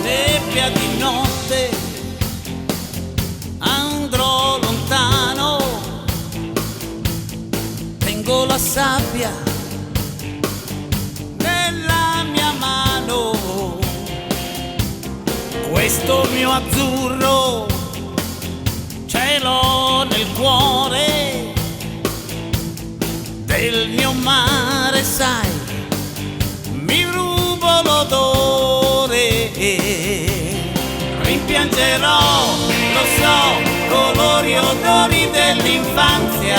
Nebbia di notte, andrò lontano, tengo la sabbia nella mia mano, questo mio azzurro ce l'ho nel cuore del mio mare, sai, mi rubo l'odore, rimpiangerò, lo so, colori e odori dell'infanzia,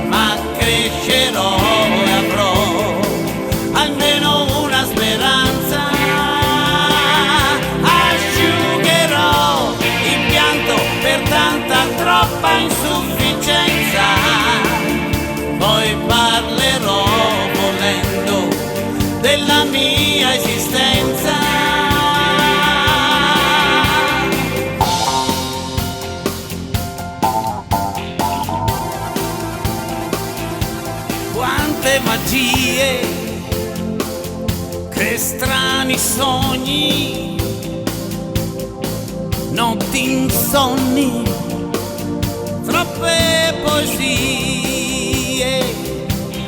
ma crescerò e avrò almeno una speranza, asciugherò il pianto per tanta troppa insufficienza, poi parlerò volendo della mia esistenza. Quante magie, che strani sogni, notti insonni, troppe poesie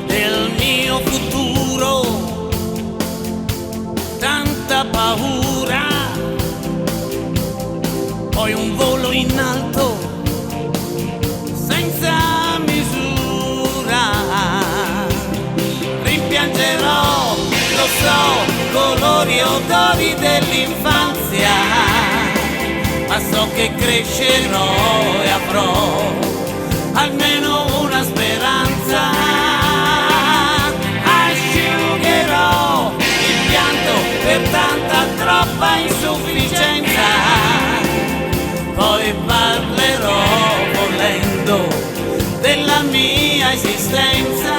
del mio futuro, tanta paura, poi un volo in alto senza misura, rimpiangerò, lo so, colori e odori dell'infanzia, ma so che crescerò e avrò almeno una speranza, asciugherò il pianto per tanta troppa insufficienza, poi parlerò volendo della mia esistenza.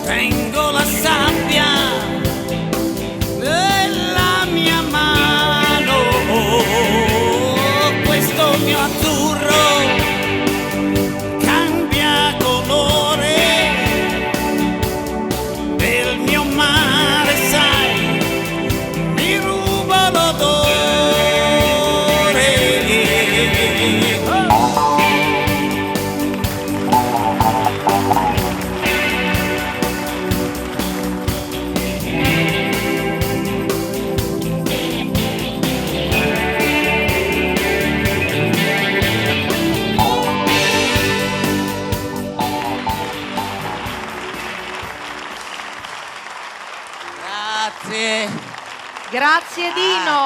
Tengo la sabbia nella mia mano, questo mio azzurro cambia colore del mio mare, sai, mi ruba l'odore. Grazie. Grazie Dino.